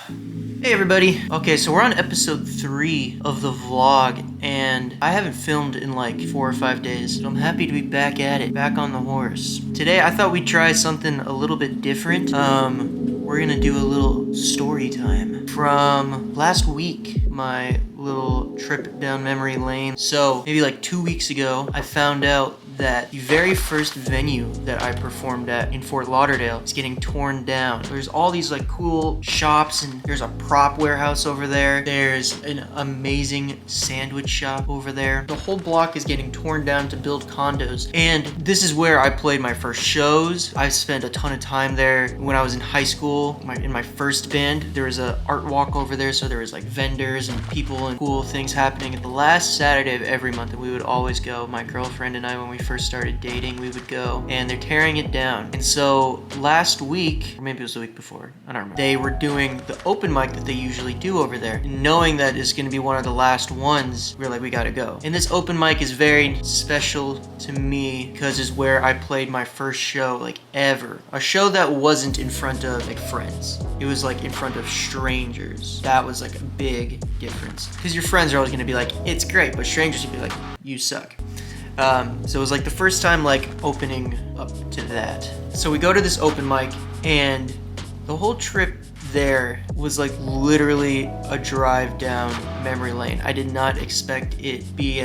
Hey everybody. Okay, so we're on episode 3 of the vlog, and I haven't filmed in like 4 or 5 days, so I'm happy to be back at it, back on the horse. Today I thought we'd try something a little bit different. We're gonna do a little story time from last week, my little trip down memory lane. So maybe like 2 weeks ago, I found out that the very first venue that I performed at in Fort Lauderdale is getting torn down. There's all these like cool shops, and there's a prop warehouse over there. There's an amazing sandwich shop over there. The whole block is getting torn down to build condos. And this is where I played my first shows. I spent a ton of time there when I was in high school. In my first band, there was a art walk over there. So there was like vendors and people and cool things happening at the last Saturday of every month. And we would always go, my girlfriend and I, when we first started dating, we would go, and they're tearing it down. And so last week, or maybe it was the week before, I don't remember, they were doing the open mic that they usually do over there. And knowing that it's gonna be one of the last ones, we were like, we gotta go. And this open mic is very special to me because it's where I played my first show like ever. A show that wasn't in front of like friends. It was like in front of strangers. That was like a big difference. Because your friends are always gonna be like, it's great, but strangers would be like, you suck. So it was like the first time like opening up to that. So we go to this open mic, and the whole trip there was like literally a drive down memory lane. I did not expect it to be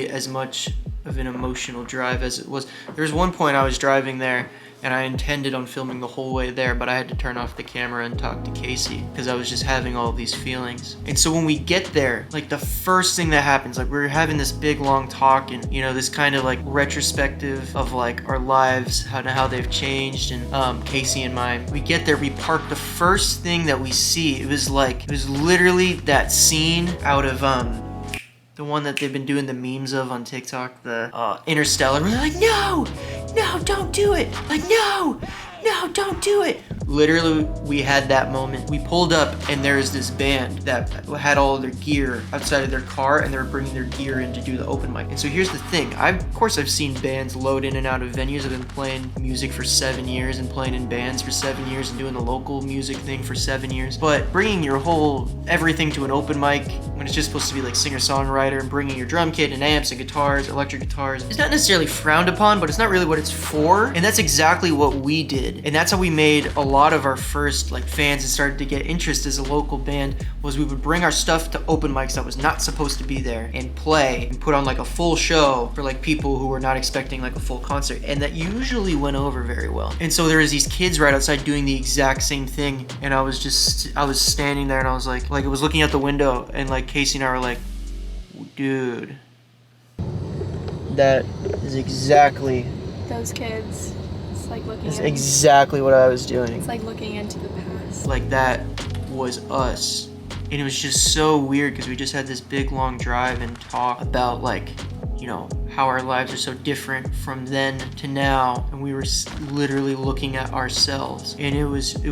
as much of an emotional drive as it was. There was one point I was driving there, and I intended on filming the whole way there, but I had to turn off the camera and talk to Casey because I was just having all these feelings. And so when we get there, like the first thing that happens, like we're having this big long talk, and you know, this kind of like retrospective of like our lives, how they've changed, and Casey and mine. We get there, we park. The first thing that we see, it was literally that scene out of the one that they've been doing the memes of on TikTok, the Interstellar. We're like, no, don't do it. Like, no, don't do it. Literally, we had that moment. We pulled up, and there is this band that had all of their gear outside of their car, and they were bringing their gear in to do the open mic. And so here's the thing. Of course, I've seen bands load in and out of venues. I've been playing music for 7 years and playing in bands for 7 years and doing the local music thing for 7 years. But bringing your whole everything to an open mic when it's just supposed to be like singer-songwriter, and bringing your drum kit and amps and guitars, electric guitars, is not necessarily frowned upon, but it's not really what it's for. And that's exactly what we did. And that's how we made a lot of our first like fans and started to get interest as a local band. Was we would bring our stuff to open mics that was not supposed to be there and play and put on like a full show for like people who were not expecting like a full concert, and that usually went over very well. And so there was these kids right outside doing the exact same thing, and I was standing there, and I was like I was looking out the window, and like Casey and I were like, dude, that is exactly those kids. It's like looking. That's exactly what I was doing. It's like looking into the past. Like that was us. And it was just so weird because we just had this big long drive and talk about like, you know, how our lives are so different from then to now. And we were literally looking at ourselves. And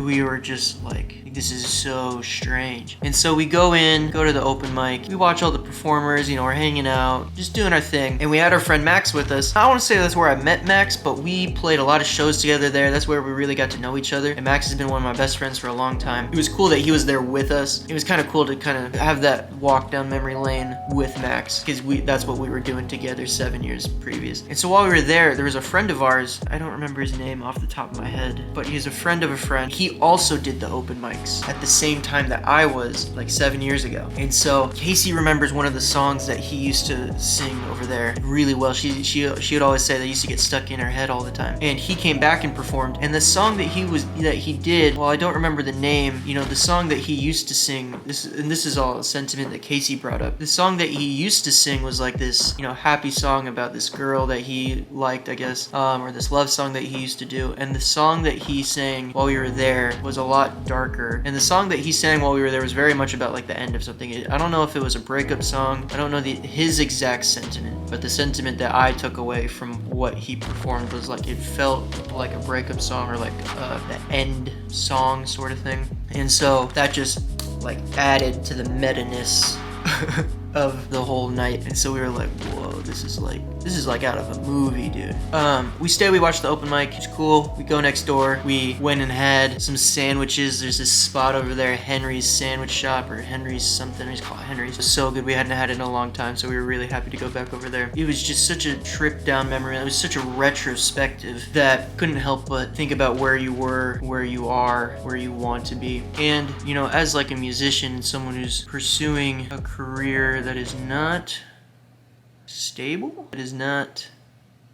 we were just like, this is so strange. And so we go to the open mic. We watch all the performers, you know, we're hanging out, just doing our thing. And we had our friend Max with us. I don't want to say that's where I met Max, but we played a lot of shows together there. That's where we really got to know each other. And Max has been one of my best friends for a long time. It was cool that he was there with us. It was kind of cool to kind of have that walk down memory lane with Max, because that's what we were doing together 7 years previous. And so while we were there was a friend of ours. I don't remember his name off the top of my head, but he's a friend of a friend. He also did the open mics at the same time that I was, like 7 years ago. And so Casey remembers one of the songs that he used to sing over there really well. She would always say that used to get stuck in her head all the time. And he came back and performed. And the song that he did, well, I don't remember the name, you know, the song that he used to sing, this is all a sentiment that Casey brought up. The song that he used to sing was like this, you know, happy song about this girl that he liked, I guess, or this love song that he used to do. And the song that he sang while we were there was a lot darker. And the song that he sang while we were there was very much about like the end of something. I don't know if it was a breakup song. I don't know his exact sentiment, but the sentiment that I took away from what he performed was like, it felt like a breakup song, or like the end song sort of thing. And so that just like added to the meta-ness of the whole night. And so we were like, whoa, this is like This is like out of a movie, dude. We watched the open mic. It's cool. We go next door. We went and had some sandwiches. There's this spot over there, Henry's Sandwich Shop, or Henry's something. He's called Henry's. It was so good. We hadn't had it in a long time, so we were really happy to go back over there. It was just such a trip down memory. It was such a retrospective that couldn't help but think about where you were, where you are, where you want to be. And, you know, as like a musician, someone who's pursuing a career that is not stable? It is not...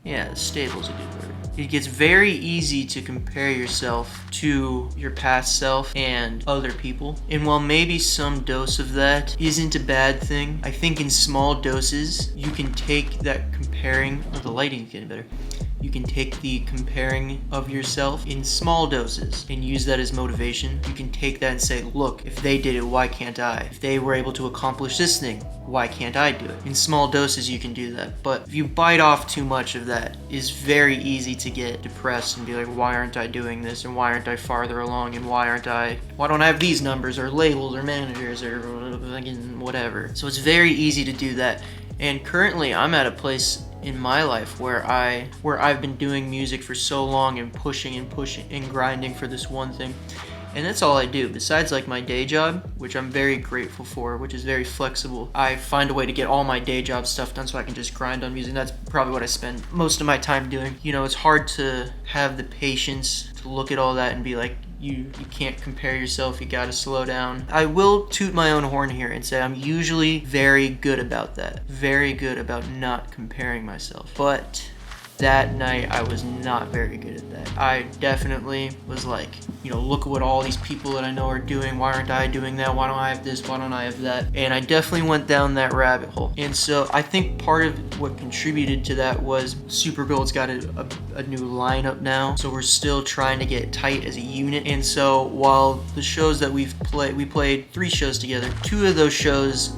Yeah, stable is a good word. It gets very easy to compare yourself to your past self and other people. And while maybe some dose of that isn't a bad thing, I think in small doses, you can take that comparing... Oh, the lighting is getting better. You can take the comparing of yourself in small doses and use that as motivation. You can take that and say, look, if they did it, why can't I? If they were able to accomplish this thing, why can't I do it? In small doses, you can do that. But if you bite off too much of that, it's very easy to get depressed and be like, why aren't I doing this? And why aren't I farther along? And why don't I have these numbers or labels or managers or whatever? So it's very easy to do that. And currently, I'm at a place in my life where I've been doing music for so long and pushing and grinding for this one thing. And that's all I do. Besides like my day job, which I'm very grateful for, which is very flexible, I find a way to get all my day job stuff done so I can just grind on music. That's probably what I spend most of my time doing. You know, it's hard to have the patience to look at all that and be like, you can't compare yourself, you gotta slow down. I will toot my own horn here and say I'm usually very good about that. Very good about not comparing myself. But that night I was not very good at that. I definitely was like, you know, look at what all these people that I know are doing. Why aren't I doing that? Why don't I have this? Why don't I have that? And I definitely went down that rabbit hole. And so I think part of what contributed to that was Supergold's got a new lineup now. So we're still trying to get tight as a unit. And so while the shows that we played 3 shows together. 2 of those shows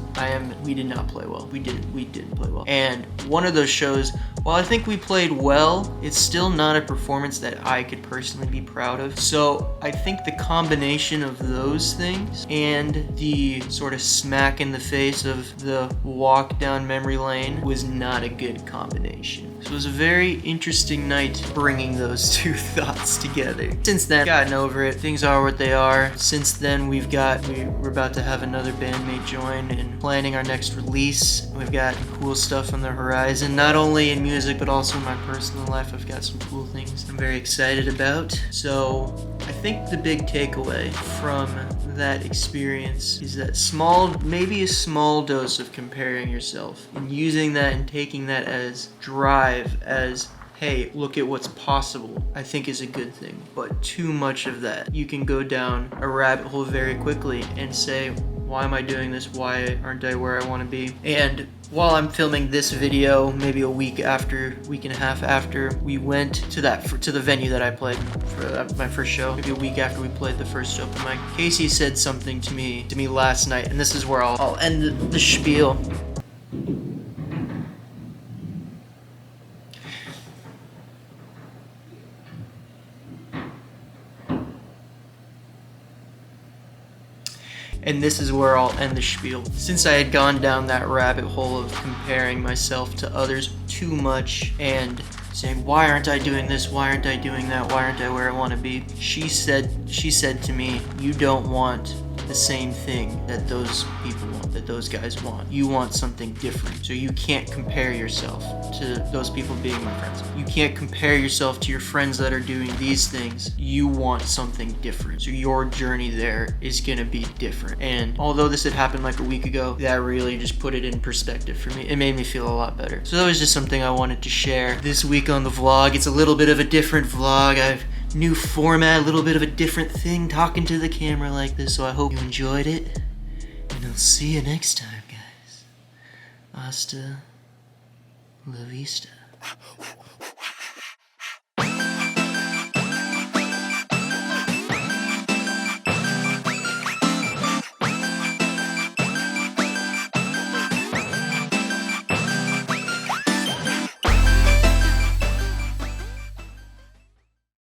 we did not play well. We didn't play well. And one of those shows, while I think we played well, it's still not a performance that I could personally be proud of. So I think the combination of those things and the sort of smack in the face of the walk down memory lane was not a good combination. So it was a very interesting night bringing those 2 thoughts together. Since then, I've gotten over it. Things are what they are. Since then, we're about to have another bandmate join and planning our next release. We've got cool stuff on the horizon, not only in music, but also in my personal life. I've got some cool things I'm very excited about. So I think the big takeaway from that experience is that maybe a small dose of comparing yourself and using that and taking that as drive, as hey, look at what's possible, I think is a good thing. But too much of that, you can go down a rabbit hole very quickly and say, why am I doing this? Why aren't I where I want to be? And while I'm filming this video, maybe a week and a half after we went to the venue that I played for my first show, maybe a week after we played the first open mic, Casey said something to me last night, and this is where I'll end the spiel. And this is where I'll end the spiel. Since I had gone down that rabbit hole of comparing myself to others too much and saying, why aren't I doing this? Why aren't I doing that? Why aren't I where I want to be? She said to me, you don't want the same thing that those people want, that those guys want. You want something different. So you can't compare yourself to those people being my friends. You can't compare yourself to your friends that are doing these things. You want something different. So your journey there is gonna be different. And although this had happened like a week ago, that really just put it in perspective for me. It made me feel a lot better. So that was just something I wanted to share this week on the vlog. It's a little bit of a different vlog. I've new format, a little bit of a different thing, talking to the camera like this, so I hope you enjoyed it, and I'll see you next time, guys. Hasta la vista.